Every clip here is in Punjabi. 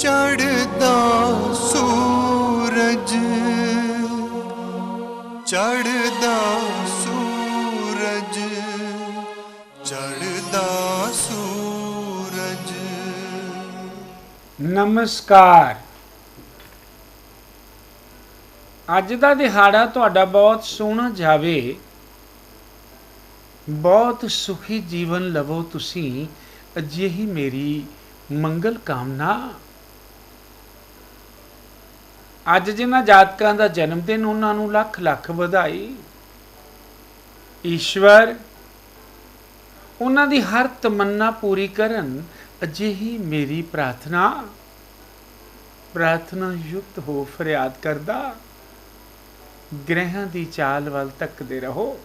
ਚੜ੍ਹਦਾ ਸੂਰਜ, ਚੜ੍ਹਦਾ ਸੂਰਜ, ਚੜ੍ਹਦਾ ਸੂਰਜ। ਨਮਸਕਾਰ। ਅੱਜ ਦਾ ਦਿਹਾੜਾ ਤੁਹਾਡਾ ਬਹੁਤ ਸੋਹਣਾ ਜਾਵੇ, ਬਹੁਤ ਸੁਖੀ ਜੀਵਨ ਲਵੋ ਤੁਸੀਂ, ਅਜਿਹੀ ਮੇਰੀ ਮੰਗਲ ਕਾਮਨਾ। ਅੱਜ ਜਿਨ੍ਹਾਂ ਜਾਤਕਾਂ ਦਾ ਜਨਮ ਦਿਨ, ਉਹਨਾਂ ਨੂੰ ਲੱਖ ਲੱਖ ਵਧਾਈ। ਈਸ਼ਵਰ ਉਹਨਾਂ ਦੀ ਹਰ ਤਮੰਨਾ ਪੂਰੀ ਕਰਨ, ਅਜਿਹੀ ਮੇਰੀ ਪ੍ਰਾਰਥਨਾ। ਪ੍ਰਾਰਥਨਾ ਯੁਕਤ ਹੋ ਫਰਿਆਦ ਕਰਦਾ, ਗ੍ਰਹਿਆਂ ਦੀ ਚਾਲ ਵੱਲ ਤੱਕਦੇ ਰਹੋ।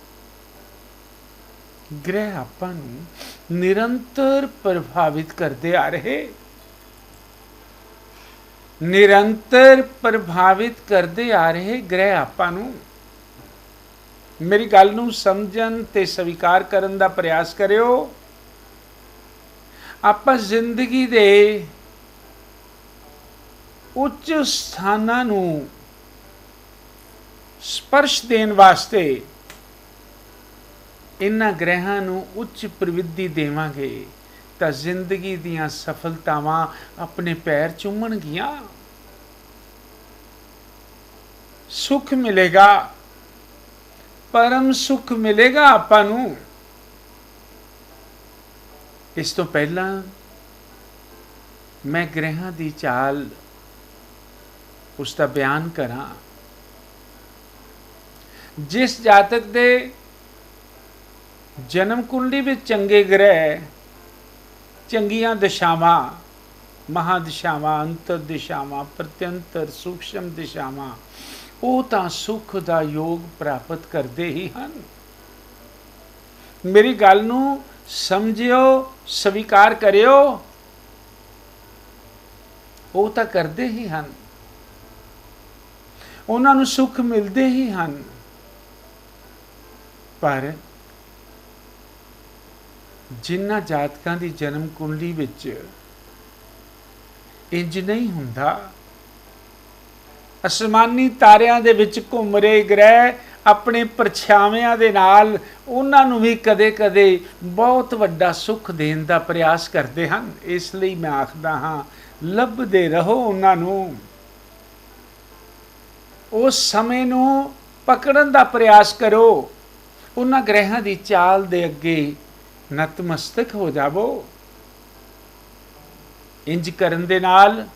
ਗ੍ਰਹਿ ਆਪਾਂ ਨੂੰ ਨਿਰੰਤਰ ਪ੍ਰਭਾਵਿਤ ਕਰਦੇ ਆ ਰਹੇ, ਨਿਰੰਤਰ ਪ੍ਰਭਾਵਿਤ ਕਰਦੇ ਆ ਰਹੇ ਗ੍ਰਹਿ ਆਪਾਂ ਨੂੰ। ਮੇਰੀ ਗੱਲ ਨੂੰ ਸਮਝਣ ਤੇ ਸਵੀਕਾਰ ਕਰਨ ਦਾ ਪ੍ਰਯਾਸ ਕਰਿਓ। ਆਪਾਂ ਜ਼ਿੰਦਗੀ ਦੇ ਉੱਚ ਸਥਾਨਾਂ ਨੂੰ ਸਪਰਸ਼ ਦੇਣ ਵਾਸਤੇ ਇਹਨਾਂ ਗ੍ਰਹਿਾਂ ਨੂੰ ਉੱਚ ਪ੍ਰਵਿਧੀ ਦੇਵਾਂਗੇ ਤਾਂ ਜ਼ਿੰਦਗੀ ਦੀਆਂ ਸਫਲਤਾਵਾਂ ਆਪਣੇ ਪੈਰ ਚੁੰਮਣਗੀਆਂ। ਸੁੱਖ ਮਿਲੇਗਾ, ਪਰਮ ਸੁੱਖ ਮਿਲੇਗਾ ਆਪਾਂ ਨੂੰ। ਇਸ ਤੋਂ ਪਹਿਲਾਂ ਮੈਂ ਗ੍ਰਹਿਾਂ ਦੀ ਚਾਲ, ਉਸ ਦਾ ਬਿਆਨ ਕਰਾਂ। ਜਿਸ ਜਾਤਕ ਦੇ ਜਨਮ ਕੁੰਡਲੀ ਵਿੱਚ ਚੰਗੇ ਗ੍ਰਹਿ, ਚੰਗੀਆਂ ਦਿਸ਼ਾਵਾਂ, ਮਹਾਦਿਸ਼ਾਵਾਂ, ਅੰਤਰ ਦਿਸ਼ਾਵਾਂ, ਪ੍ਰਤਿਅੰਤਰ ਸੂਖਸ਼ਮ ਦਿਸ਼ਾਵਾਂ, ਉਹ ਤਾਂ ਸੁੱਖ ਦਾ ਯੋਗ ਪ੍ਰਾਪਤ ਕਰਦੇ ਹੀ ਹਨ। ਮੇਰੀ ਗੱਲ ਨੂੰ ਸਮਝਿਓ, ਸਵੀਕਾਰ ਕਰਿਓ। ਉਹ ਤਾਂ ਕਰਦੇ ਹੀ ਹਨ, ਉਹਨਾਂ ਨੂੰ ਸੁੱਖ ਮਿਲਦੇ ਹੀ ਹਨ। ਪਰ ਜਿਨ੍ਹਾਂ ਜਾਤਕਾਂ ਦੀ ਜਨਮ ਕੁੰਡਲੀ ਵਿੱਚ ਇੰਜ ਨਹੀਂ ਹੁੰਦਾ, ਅਸਮਾਨੀ ਤਾਰਿਆਂ ਦੇ ਵਿੱਚ ਘੁੰਮ ਰਹੇ ਗ੍ਰਹਿ ਆਪਣੇ ਪਰਛਾਵਿਆਂ ਦੇ ਨਾਲ ਉਹਨਾਂ ਨੂੰ ਵੀ ਕਦੇ-ਕਦੇ ਬਹੁਤ ਵੱਡਾ ਸੁੱਖ ਦੇਣ ਦਾ ਪ੍ਰਯਾਸ ਕਰਦੇ ਹਨ। ਇਸ ਲਈ ਮੈਂ ਆਖਦਾ ਹਾਂ, ਲੱਭਦੇ ਰਹੋ ਉਹਨਾਂ ਨੂੰ। ਉਸ ਸਮੇਂ ਨੂੰ ਪਕੜਨ ਦਾ ਪ੍ਰਯਾਸ ਕਰੋ। ਉਹਨਾਂ ਗ੍ਰਹਿਾਂ ਦੀ ਚਾਲ ਦੇ ਅੱਗੇ ਨਤਮਸਤਕ ਹੋ ਜਾਵੋ। ਇੰਜ ਕਰਨ ਦੇ ਨਾਲ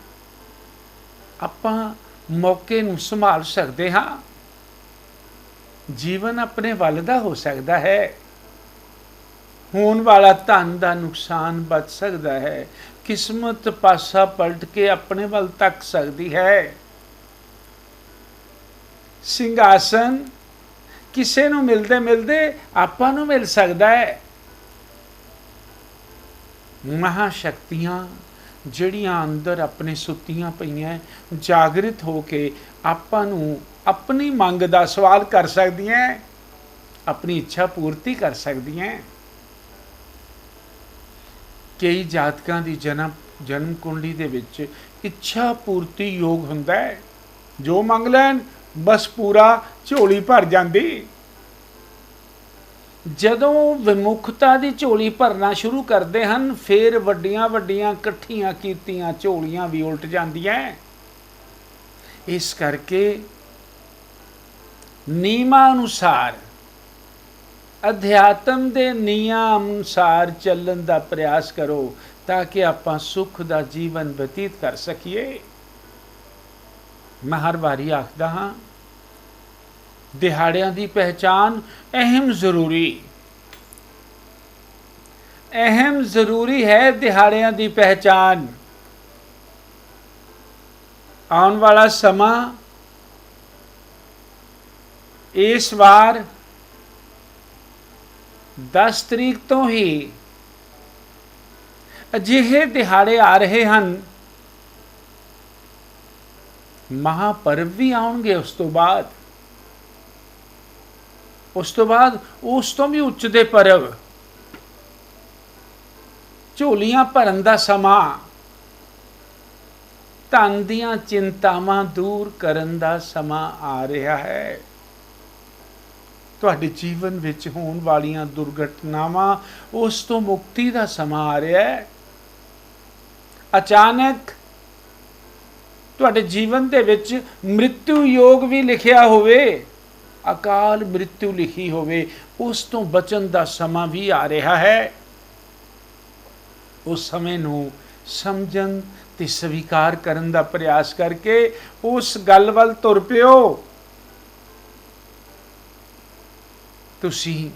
ਆਪਾਂ ਮੌਕੇ ਨੂੰ ਸੰਭਾਲ ਸਕਦੇ ਹਾਂ। ਜੀਵਨ ਆਪਣੇ ਵੱਲ ਦਾ ਹੋ ਸਕਦਾ ਹੈ। ਹੋਣ ਵਾਲਾ ਧਨ ਦਾ ਨੁਕਸਾਨ ਬਚ ਸਕਦਾ ਹੈ। ਕਿਸਮਤ ਪਾਸਾ ਪਲਟ ਕੇ ਆਪਣੇ ਵੱਲ ਤੱਕ ਸਕਦੀ ਹੈ। ਸਿੰਘਾਸਨ ਕਿਸੇ ਨੂੰ ਮਿਲਦੇ ਮਿਲਦੇ ਆਪਾਂ ਨੂੰ ਮਿਲ ਸਕਦਾ ਹੈ। ਮਹਾਸ਼ਕਤੀਆਂ ਜਿਹੜੀਆਂ ਅੰਦਰ ਆਪਣੇ ਸੁੱਤੀਆਂ ਪਈਆਂ, ਜਾਗਰਿਤ ਹੋ ਕੇ ਆਪਾਂ ਨੂੰ ਆਪਣੀ ਮੰਗ ਦਾ ਸਵਾਲ ਕਰ ਸਕਦੀਆਂ, ਆਪਣੀ ਇੱਛਾ ਪੂਰਤੀ ਕਰ ਸਕਦੀਆਂ। ਕਈ ਜਾਤਕਾਂ ਦੀ ਜਨਮ ਕੁੰਡਲੀ ਦੇ ਵਿੱਚ ਇੱਛਾ ਪੂਰਤੀ ਯੋਗ ਹੁੰਦਾ ਹੈ। ਜੋ ਮੰਗ ਲੈਣ ਬਸ ਪੂਰਾ ਝੋਲੀ ਭਰ ਜਾਂਦੀ। ਜਦੋਂ ਵਿਮੁਖਤਾ ਦੀ ਝੋਲੀ ਭਰਨਾ ਸ਼ੁਰੂ ਕਰਦੇ ਹਨ, ਫਿਰ ਵੱਡੀਆਂ ਵੱਡੀਆਂ ਇਕੱਠੀਆਂ ਕੀਤੀਆਂ ਝੋਲੀਆਂ ਵੀ ਉਲਟ ਜਾਂਦੀਆਂ। ਇਸ ਕਰਕੇ ਨਿਯਮਾਂ ਅਨੁਸਾਰ, ਅਧਿਆਤਮ ਦੇ ਨਿਯਮਾਂ ਅਨੁਸਾਰ ਚੱਲਣ ਦਾ ਪ੍ਰਯਾਸ ਕਰੋ ਤਾਂ ਕਿ ਆਪਾਂ ਸੁੱਖ ਦਾ ਜੀਵਨ ਬਤੀਤ ਕਰ ਸਕੀਏ। ਮੈਂ ਹਰ ਵਾਰੀ ਆਖਦਾ ਹਾਂ, ਦਿਹਾੜਿਆਂ ਦੀ ਪਹਿਚਾਨ ਅਹਿਮ ਜ਼ਰੂਰੀ ਹੈ। ਦਿਹਾੜਿਆਂ ਦੀ ਪਹਿਚਾਨ। ਆਉਣ ਵਾਲਾ ਸਮਾਂ ਇਸ ਵਾਰ 10 ਤਰੀਕ ਤੋਂ ਹੀ ਅਜਿਹੇ ਦਿਹਾੜੇ ਆ ਰਹੇ ਹਨ। ਮਹਾਪਰਵ ਵੀ ਆਉਣਗੇ। ਉਸ ਤੋਂ ਬਾਅਦ ਉਸ ਤੋਂ ਵੀ ਉੱਚ ਦੇ ਪਰਵ, ਝੋਲੀਆਂ ਭਰਨ ਦਾ ਸਮਾਂ, ਧਨ ਦੀਆਂ ਚਿੰਤਾਵਾਂ ਦੂਰ ਕਰਨ ਦਾ ਸਮਾਂ ਆ ਰਿਹਾ ਹੈ। ਤੁਹਾਡੇ ਜੀਵਨ ਵਿੱਚ ਹੋਣ ਵਾਲੀਆਂ ਦੁਰਘਟਨਾਵਾਂ, ਉਸ ਤੋਂ ਮੁਕਤੀ ਦਾ ਸਮਾਂ ਆ ਰਿਹਾ ਹੈ। ਅਚਾਨਕ ਤੁਹਾਡੇ ਜੀਵਨ ਦੇ ਵਿੱਚ ਮ੍ਰਿਤੂ ਯੋਗ ਵੀ ਲਿਖਿਆ ਹੋਵੇ, ਅਕਾਲ ਮ੍ਰਿਤੂ ਲਿਖੀ ਹੋਵੇ, ਉਸ ਤੋਂ ਬਚਣ ਦਾ ਸਮਾਂ ਵੀ ਆ ਰਿਹਾ ਹੈ। ਉਸ ਸਮੇਂ ਨੂੰ ਸਮਝਣ ਤੇ ਸਵੀਕਾਰ ਕਰਨ ਦਾ ਪ੍ਰਯਾਸ ਕਰਕੇ ਉਸ ਗੱਲ ਵੱਲ ਤੁਰ ਪਿਓ। ਤੁਸੀਂ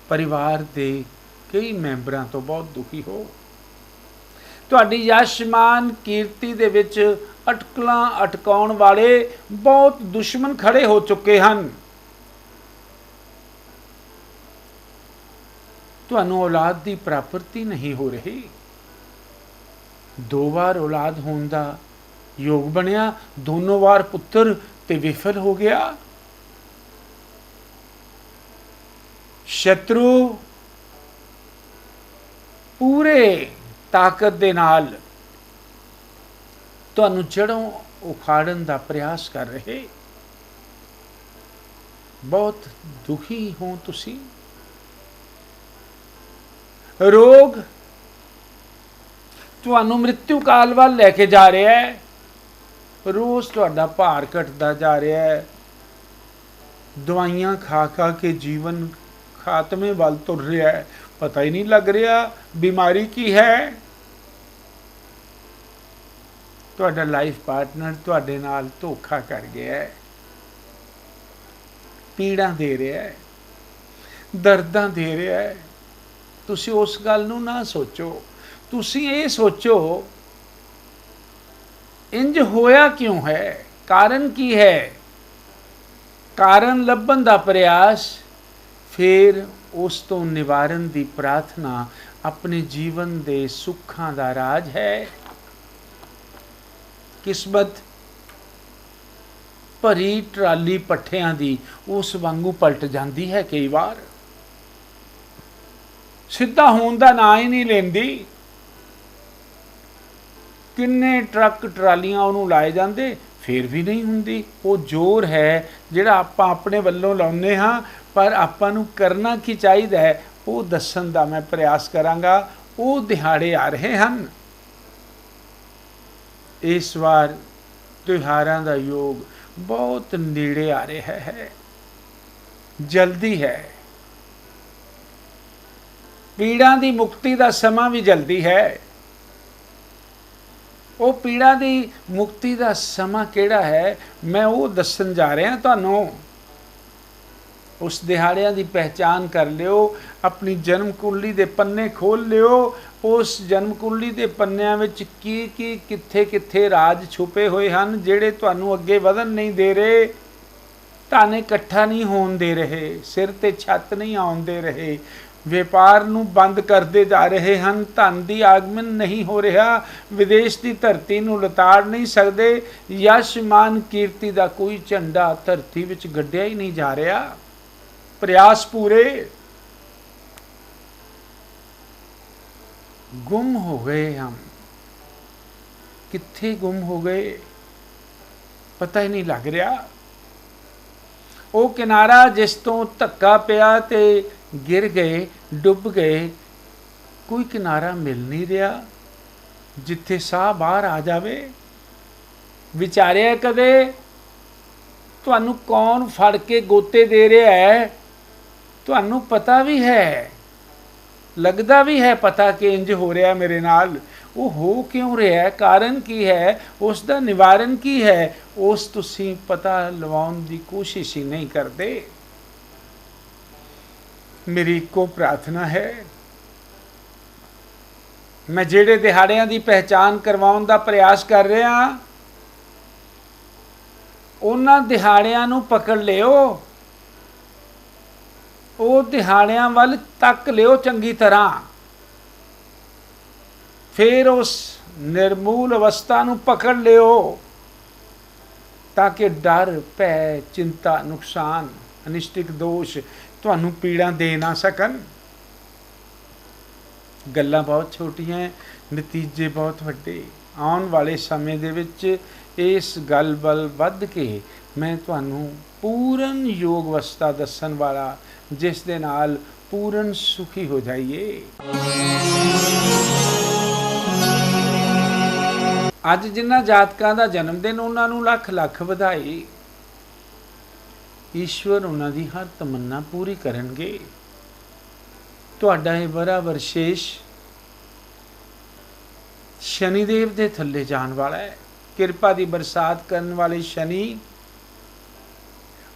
ਪਰਿਵਾਰ ਦੇ ਕਈ ਮੈਂਬਰਾਂ ਤੋਂ ਬਹੁਤ ਦੁਖੀ ਹੋ। ਤੁਹਾਡੀ ਯਸ਼ਮਾਨ ਕੀਰਤੀ ਦੇ ਵਿੱਚ ਅਟਕਲਾਂ ਅਟਕਾਉਣ ਵਾਲੇ ਬਹੁਤ ਦੁਸ਼ਮਣ ਖੜੇ ਹੋ ਚੁੱਕੇ ਹਨ। ਤੁਹਾਨੂੰ ਔਲਾਦ ਦੀ ਪ੍ਰਾਪਤੀ ਨਹੀਂ ਹੋ ਰਹੀ। 2 ਵਾਰ ਔਲਾਦ ਹੋਣ ਦਾ ਯੋਗ ਬਣਿਆ, ਦੋਨੋਂ ਵਾਰ ਪੁੱਤਰ ਤੇ ਵਿਫਲ ਹੋ ਗਿਆ। ਸ਼ਤਰੂ ਪੂਰੇ ਤਾਕਤ ਦੇ ਨਾਲ ਤੁਹਾਨੂੰ ਜੜੋਂ ਉਖਾੜਨ ਦਾ ਪ੍ਰਯਾਸ ਕਰ ਰਹੇ। ਬਹੁਤ ਦੁਖੀ ਹੋ ਤੁਸੀਂ। ਰੋਗ ਤੁਹਾਨੂੰ ਮ੍ਰਿਤੂ ਕਾਲ ਵੱਲ ਲੈ ਕੇ ਜਾ ਰਿਹਾ ਹੈ। ਰੋਜ਼ ਤੁਹਾਡਾ ਭਾਰ ਘਟਦਾ ਜਾ ਰਿਹਾ ਹੈ। ਦਵਾਈਆਂ ਖਾ ਖਾ ਕੇ ਜੀਵਨ ਖਾਤਮੇ ਵੱਲ ਤੁਰ ਰਿਹਾ ਹੈ। ਪਤਾ ਹੀ ਨਹੀਂ ਲੱਗ ਰਿਹਾ ਬਿਮਾਰੀ ਕੀ ਹੈ। ਤੁਹਾਡਾ ਲਾਈਫ ਪਾਰਟਨਰ ਤੁਹਾਡੇ ਨਾਲ ਧੋਖਾ ਕਰ ਗਿਆ ਹੈ, ਪੀੜਾਂ ਦੇ ਰਿਹਾ ਹੈ, ਦਰਦਾਂ ਦੇ ਰਿਹਾ ਹੈ। ਤੁਸੀਂ ਉਸ ਗੱਲ ਨੂੰ ਨਾ ਸੋਚੋ। ਤੁਸੀਂ ਇਹ ਸੋਚੋ ਇੰਜ ਹੋਇਆ ਕਿਉਂ ਹੈ, ਕਾਰਨ ਕੀ ਹੈ। ਕਾਰਨ ਲੱਭਣ ਦਾ ਪ੍ਰਯਾਸ, ਫਿਰ ਉਸ ਤੋਂ ਨਿਵਾਰਨ ਦੀ ਪ੍ਰਾਰਥਨਾ ਆਪਣੇ ਜੀਵਨ ਦੇ ਸੁੱਖਾਂ ਦਾ ਰਾਜ ਹੈ। ਕਿਸਮਤ ਭਰੀ ਟਰਾਲੀ ਪੱਠਿਆਂ ਦੀ ਉਸ ਵਾਂਗੂ ਪਲਟ ਜਾਂਦੀ ਹੈ। ਕਈ ਵਾਰ ਸਿੱਧਾ ਹੋਣ ਦਾ ਨਾਂ ਹੀ ਨਹੀਂ ਲੈਂਦੀ। ਕਿੰਨੇ ਟਰੱਕ ਟਰਾਲੀਆਂ ਉਹਨੂੰ ਲਾਏ ਜਾਂਦੇ, ਫਿਰ ਵੀ ਨਹੀਂ ਹੁੰਦੀ। ਉਹ ਜ਼ੋਰ ਹੈ ਜਿਹੜਾ ਆਪਾਂ ਆਪਣੇ ਵੱਲੋਂ ਲਾਉਂਦੇ ਹਾਂ, ਪਰ ਆਪਾਂ ਨੂੰ ਕਰਨਾ ਕੀ ਚਾਹੀਦਾ ਹੈ ਉਹ ਦੱਸਣ ਦਾ ਮੈਂ ਪ੍ਰਯਾਸ ਕਰਾਂਗਾ। ਉਹ ਦਿਹਾੜੇ ਆ ਰਹੇ ਹਨ। ਇਸ ਵਾਰ ਤਿਉਹਾਰਾਂ ਦਾ ਯੋਗ ਬਹੁਤ ਨੇੜੇ ਆ ਰਿਹਾ ਹੈ, ਜਲਦੀ ਹੈ। ਪੀੜਾਂ ਦੀ ਮੁਕਤੀ ਦਾ ਸਮਾਂ ਵੀ ਜਲਦੀ ਹੈ। ਉਹ ਪੀੜਾਂ ਦੀ ਮੁਕਤੀ ਦਾ ਸਮਾਂ ਕਿਹੜਾ ਹੈ, ਮੈਂ ਉਹ ਦੱਸਣ ਜਾ ਰਿਹਾ ਤੁਹਾਨੂੰ। ਉਸ ਦਿਹਾੜਿਆਂ ਦੀ ਪਹਿਚਾਨ ਕਰ ਲਿਓ। ਆਪਣੀ ਜਨਮ ਕੁੰਡਲੀ ਦੇ ਪੰਨੇ ਖੋਲ ਲਿਓ। ਉਸ ਜਨਮ ਕੁੰਡਲੀ ਦੇ ਪੰਨਿਆਂ ਵਿੱਚ ਕੀ ਕਿੱਥੇ ਕਿੱਥੇ ਰਾਜ ਛੁਪੇ ਹੋਏ ਹਨ, ਜਿਹੜੇ ਤੁਹਾਨੂੰ ਅੱਗੇ ਵਧਣ ਨਹੀਂ ਦੇ ਰਹੇ, ਧਨ ਇਕੱਠਾ ਨਹੀਂ ਹੋਣ ਦੇ ਰਹੇ, ਸਿਰ ਤੇ ਛੱਤ ਨਹੀਂ ਆਉਣ ਦੇ ਰਹੇ, ਵਪਾਰ ਨੂੰ ਬੰਦ ਕਰਦੇ ਜਾ ਰਹੇ ਹਨ, ਧਨ ਦੀ ਆਗਮਨ ਨਹੀਂ ਹੋ ਰਿਹਾ, ਵਿਦੇਸ਼ ਦੀ ਧਰਤੀ ਨੂੰ ਲਤਾੜ ਨਹੀਂ ਸਕਦੇ, ਯਸ਼ ਮਾਨ ਕੀਰਤੀ ਦਾ ਕੋਈ ਝੰਡਾ ਧਰਤੀ ਵਿੱਚ ਗੱਡਿਆ ਹੀ ਨਹੀਂ ਜਾ ਰਿਹਾ। ਪ੍ਰਯਾਸ ਪੂਰੇ। ਗੁੰਮ ਹੋ ਗਏ ਹਮ। ਕਿੱਥੇ ਗੁੰਮ ਹੋ ਗਏ ਪਤਾ ਹੀ ਨਹੀਂ ਲੱਗ ਰਿਹਾ। ਉਹ ਕਿਨਾਰਾ ਜਿਸ ਤੋਂ ਧੱਕਾ ਪਿਆ ਤੇ ਗਿਰ ਗਏ, ਡੁੱਬ ਗਏ, ਕੋਈ ਕਿਨਾਰਾ ਮਿਲ ਨਹੀਂ ਰਿਹਾ ਜਿੱਥੇ ਸਾਹ ਬਾਹਰ ਆ ਜਾਵੇ। ਵਿਚਾਰਿਆ ਕਦੇ ਤੁਹਾਨੂੰ ਕੌਣ ਫੜ ਕੇ ਗੋਤੇ ਦੇ ਰਿਹਾ ਹੈ? ਤੁਹਾਨੂੰ ਪਤਾ ਵੀ ਹੈ, ਲੱਗਦਾ ਵੀ ਹੈ ਪਤਾ ਕਿ ਇੰਜ ਹੋ ਰਿਹਾ ਮੇਰੇ ਨਾਲ। ਉਹ ਹੋ ਕਿਉਂ ਰਿਹਾ, ਕਾਰਨ ਕੀ ਹੈ, ਉਸ ਦਾ ਨਿਵਾਰਨ ਕੀ ਹੈ, ਉਸ ਤੁਸੀਂ ਪਤਾ ਲਵਾਉਣ ਦੀ ਕੋਸ਼ਿਸ਼ ਹੀ ਨਹੀਂ ਕਰਦੇ। ਮੇਰੀ ਇੱਕੋ ਪ੍ਰਾਰਥਨਾ ਹੈ, ਮੈਂ ਜਿਹੜੇ ਦਿਹਾੜਿਆਂ ਦੀ ਪਹਿਚਾਨ ਕਰਵਾਉਣ ਦਾ ਪ੍ਰਯਾਸ ਕਰ ਰਿਹਾ, ਉਹਨਾਂ ਦਿਹਾੜਿਆਂ ਨੂੰ ਪਕੜ ਲਿਓ। ਉਹ ਦਿਹਾੜਿਆਂ ਵੱਲ ਤੱਕ ਲਿਓ ਚੰਗੀ ਤਰ੍ਹਾਂ। ਫਿਰ ਉਸ ਨਿਰਮੂਲ ਅਵਸਥਾ ਨੂੰ ਪਕੜ ਲਿਓ ਤਾਂ ਕਿ ਡਰ, ਭੈ, ਚਿੰਤਾ, ਨੁਕਸਾਨ, ਅਨਿਸ਼ਟਿਕ ਦੋਸ਼ ਤੁਹਾਨੂੰ ਪੀੜਾਂ ਦੇ ਨਾ ਸਕਣ। ਗੱਲਾਂ ਬਹੁਤ ਛੋਟੀਆਂ, ਨਤੀਜੇ ਬਹੁਤ ਵੱਡੇ। ਆਉਣ ਵਾਲੇ ਸਮੇਂ ਦੇ ਵਿੱਚ ਇਸ ਗੱਲ ਵੱਲ ਵੱਧ ਕੇ ਮੈਂ ਤੁਹਾਨੂੰ ਪੂਰਨ ਯੋਗ ਅਵਸਥਾ ਦੱਸਣ ਵਾਲਾ, ਜਿਸ ਦੇ ਨਾਲ ਪੂਰਨ ਸੁਖੀ ਹੋ ਜਾਈਏ। ਅੱਜ ਜਿਨ੍ਹਾਂ ਜਾਤਕਾਂ ਦਾ ਜਨਮ ਦਿਨ, ਉਹਨਾਂ ਨੂੰ ਲੱਖ ਲੱਖ ਵਧਾਈ। ਈਸ਼ਵਰ ਉਹਨਾਂ ਦੀ ਹਰ ਤਮੰਨਾ ਪੂਰੀ ਕਰਨਗੇ। ਤੁਹਾਡਾ ਇਹ ਬੜਾ ਵਿਸ਼ੇਸ਼ ਸ਼ਨੀਦੇਵ ਦੇ ਥੱਲੇ ਜਾਣ ਵਾਲਾ ਹੈ। ਕਿਰਪਾ ਦੀ ਬਰਸਾਤ ਕਰਨ ਵਾਲੇ ਸ਼ਨੀ,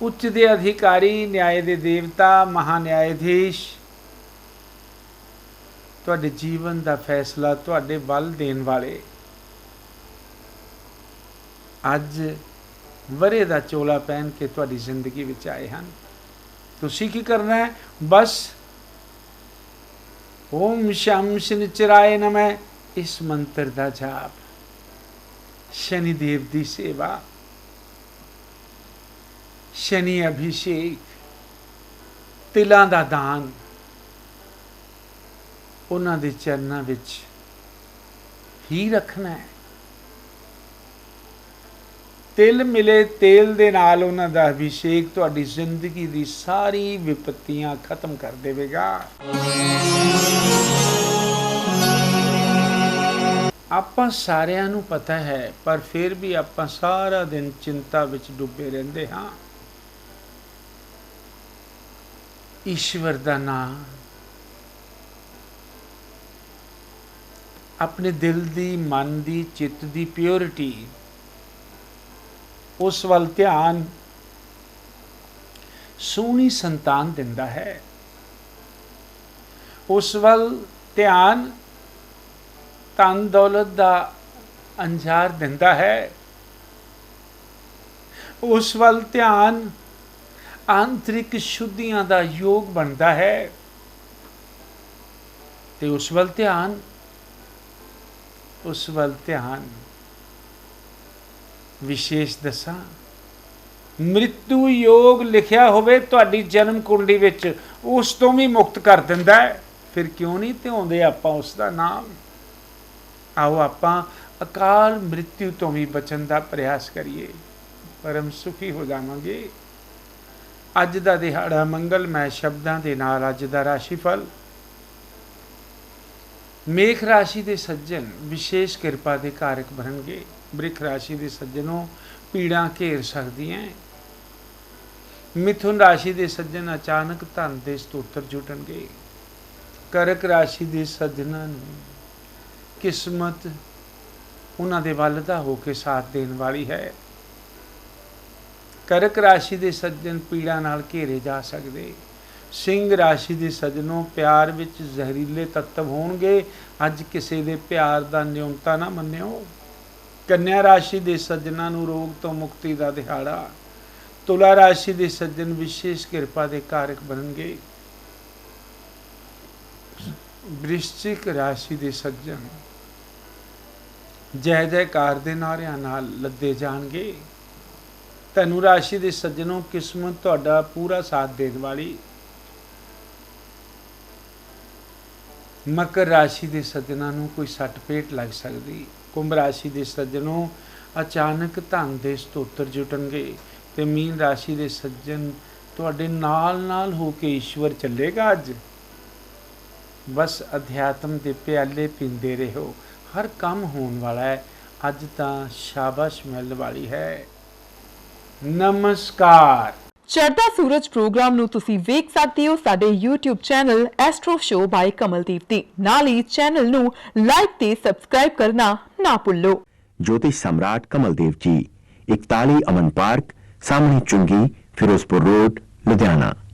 ਉੱਚ ਦੇ ਅਧਿਕਾਰੀ, ਨਿਆਂ ਦੇ ਦੇਵਤਾ, ਮਹਾਨਿਆਇਧੀਸ਼, ਤੁਹਾਡੇ ਜੀਵਨ ਦਾ ਫੈਸਲਾ ਤੁਹਾਡੇ ਵੱਲ ਦੇਣ ਵਾਲੇ ਅੱਜ ਵਰੇ ਦਾ ਚੋਲਾ ਪਹਿਨ ਕੇ ਤੁਹਾਡੀ ਜ਼ਿੰਦਗੀ ਵਿੱਚ ਆਏ ਹਨ। ਤੁਸੀਂ ਕੀ ਕਰਨਾ ਹੈ? ਬਸ ਓਮ ਸ਼ਮ ਸ਼ਨਿਚਰਾਏ ਨਮः ਇਸ ਮੰਤਰ ਦਾ ਜਾਪ, ਸ਼ਨੀਦੇਵ ਦੀ ਸੇਵਾ, ਸ਼ਨੀ ਅਭਿਸ਼ੇਕ, ਤਿਲਾਂ ਦਾ ਦਾਨ, ਉਹਨਾਂ ਦੇ ਚਰਨਾਂ ਵਿੱਚ ਹੀ ਰੱਖਣਾ ਹੈ। ਤਿਲ ਮਿਲੇ ਤੇਲ ਦੇ ਨਾਲ ਉਹਨਾਂ ਦਾ ਅਭਿਸ਼ੇਕ ਤੁਹਾਡੀ ਜ਼ਿੰਦਗੀ ਦੀ ਸਾਰੀ ਵਿਪਤੀਆਂ ਖਤਮ ਕਰ ਦੇਵੇਗਾ। ਆਪਾਂ ਸਾਰਿਆਂ ਨੂੰ ਪਤਾ ਹੈ, ਪਰ ਫਿਰ ਵੀ ਆਪਾਂ ਸਾਰਾ ਦਿਨ ਚਿੰਤਾ ਵਿੱਚ ਡੁੱਬੇ ਰਹਿੰਦੇ ਹਾਂ। ਈਸ਼ਵਰ ਦਾ ਨਾਮ, ਆਪਣੇ ਦਿਲ ਦੀ, ਮਨ ਦੀ, ਚਿੱਤ ਦੀ ਪਿਓਰਿਟੀ, ਉਸ ਵੱਲ ਧਿਆਨ ਸੋਹਣੀ ਸੰਤਾਨ ਦਿੰਦਾ ਹੈ। ਉਸ ਵੱਲ ਧਿਆਨ ਧਨ ਦੌਲਤ ਦਾ ਅੰਜਾਰ ਦਿੰਦਾ ਹੈ। ਉਸ ਵੱਲ ਧਿਆਨ ਆਂਤਰਿਕ ਸ਼ੁੱਧੀਆਂ ਦਾ ਯੋਗ ਬਣਦਾ ਹੈ। ਤੇ ਉਸ ਵੱਲ ਧਿਆਨ ਵਿਸ਼ੇਸ਼ ਦੱਸਾਂ, ਮ੍ਰਿਤੂ ਯੋਗ ਲਿਖਿਆ ਹੋਵੇ ਤੁਹਾਡੀ ਜਨਮ ਕੁੰਡਲੀ ਵਿੱਚ, ਉਸ ਤੋਂ ਵੀ ਮੁਕਤ ਕਰ ਦਿੰਦਾ ਹੈ। ਫਿਰ ਕਿਉਂ ਨਹੀਂ ਧਿਆਉਂਦੇ ਆਪਾਂ ਉਸ ਦਾ ਨਾਮ? ਆਓ ਆਪਾਂ ਅਕਾਲ ਮ੍ਰਿਤੂ ਤੋਂ ਵੀ ਬਚਣ ਦਾ ਪ੍ਰਯਾਸ ਕਰੀਏ, ਪਰਮ ਸੁਖੀ ਹੋ ਜਾਵਾਂਗੇ। ਅੱਜ ਦਾ ਦਿਹਾੜਾ ਮੰਗਲਮੈ ਸ਼ਬਦਾਂ ਦੇ ਨਾਲ ਅੱਜ ਦਾ ਰਾਸ਼ੀਫਲ। ਮੇਖ ਰਾਸ਼ੀ ਦੇ ਸੱਜਣ ਵਿਸ਼ੇਸ਼ ਕਿਰਪਾ ਦੇ ਕਾਰਕ ਬਣਨਗੇ। ਬ੍ਰਿਖ ਰਾਸ਼ੀ ਦੇ ਸੱਜਣੋਂ ਪੀੜਾਂ ਘੇਰ ਸਕਦੀਆਂ। ਮਿਥੁਨ ਰਾਸ਼ੀ ਦੇ ਸੱਜਣ ਅਚਾਨਕ ਧਨ ਦੇ ਸਤੋਤਰ ਜੁਟਣਗੇ। ਕਰਕ ਰਾਸ਼ੀ ਦੇ ਸੱਜਣਾਂ ਨੂੰ ਕਿਸਮਤ ਉਹਨਾਂ ਦੇ ਵੱਲ ਦਾ ਹੋ ਕੇ ਸਾਥ ਦੇਣ ਵਾਲੀ ਹੈ। ਕਰਕ ਰਾਸ਼ੀ ਦੇ ਸੱਜਣ ਪੀੜਾਂ ਨਾਲ ਘੇਰੇ ਜਾ ਸਕਦੇ। ਸਿੰਘ ਰਾਸ਼ੀ ਦੇ ਸੱਜਣੋਂ ਪਿਆਰ ਵਿੱਚ ਜ਼ਹਿਰੀਲੇ ਤੱਤਵ ਹੋਣਗੇ। ਅੱਜ ਕਿਸੇ ਦੇ ਪਿਆਰ ਦਾ ਨਿਯਮਤਾ ਨਾ ਮੰਨਿਓ। ਕੰਨਿਆ ਰਾਸ਼ੀ ਦੇ ਸੱਜਣਾਂ ਨੂੰ ਰੋਗ ਤੋਂ ਮੁਕਤੀ ਦਾ ਦਿਹਾੜਾ। ਤੁਲਾ ਰਾਸ਼ੀ ਦੇ ਸੱਜਣ ਵਿਸ਼ੇਸ਼ ਕਿਰਪਾ ਦੇ ਕਾਰਕ ਬਣਨਗੇ। ਬ੍ਰਿਸ਼ਚਿਕ ਰਾਸ਼ੀ ਦੇ ਸੱਜਣ ਜੈ ਜੈਕਾਰ ਦੇ ਨਾਰਿਆਂ ਨਾਲ ਲੱਦੇ ਜਾਣਗੇ। ਧਨੁ ਰਾਸ਼ੀ ਦੇ ਸੱਜਣੋਂ ਕਿਸਮਤ ਤੁਹਾਡਾ ਪੂਰਾ ਸਾਥ ਦੇਣ ਵਾਲੀ। ਮਕਰ ਰਾਸ਼ੀ ਦੇ ਸੱਜਣਾਂ ਨੂੰ ਕੋਈ ਸੱਟ ਪੇਟ ਲੱਗ ਸਕਦੀ। ਕੁੰਭ ਰਾਸ਼ੀ ਦੇ ਸੱਜਣੋਂ ਅਚਾਨਕ ਧਨ ਦੇ ਸਤੋਤਰ ਜੁਟਣਗੇ। ਤੇ ਮੀਨ ਰਾਸ਼ੀ ਦੇ ਸੱਜਣ ਤੁਹਾਡੇ ਨਾਲ ਹੋ ਕੇ ਈਸ਼ਵਰ ਚੱਲੇਗਾ। ਅੱਜ ਬਸ ਅਧਿਆਤਮ ਦੇ ਪਿਆਲੇ ਪੀਂਦੇ ਰਹੋ, ਹਰ ਕੰਮ ਹੋਣ ਵਾਲਾ ਹੈ। ਅੱਜ ਤਾਂ ਸ਼ਾਬਾਸ਼ ਮਿਲਣ ਵਾਲੀ ਹੈ। ਨਮਸਕਾਰ। ਚੜ੍ਹਦਾ ਸੂਰਜ ਪ੍ਰੋਗਰਾਮ ਨੂੰ ਤੁਸੀਂ ਵੇਖ ਸਕਦੇ ਹੋ ਸਾਡੇ YouTube ਚੈਨਲ ਐਸਟ੍ਰੋ ਸ਼ੋ ਬਾਈ ਕਮਲਦੀਪ ਤੇ। ਨਾਲ ਹੀ ਚੈਨਲ ਨੂੰ ਲਾਈਕ ਤੇ ਸਬਸਕ੍ਰਾਈਬ ਕਰਨਾ ਨਾ ਭੁੱਲੋ। ज्योतिष सम्राट कमलदेव जी, 41 अमन पार्क, सामने चुंगी, फिरोजपुर रोड, लुधियाना।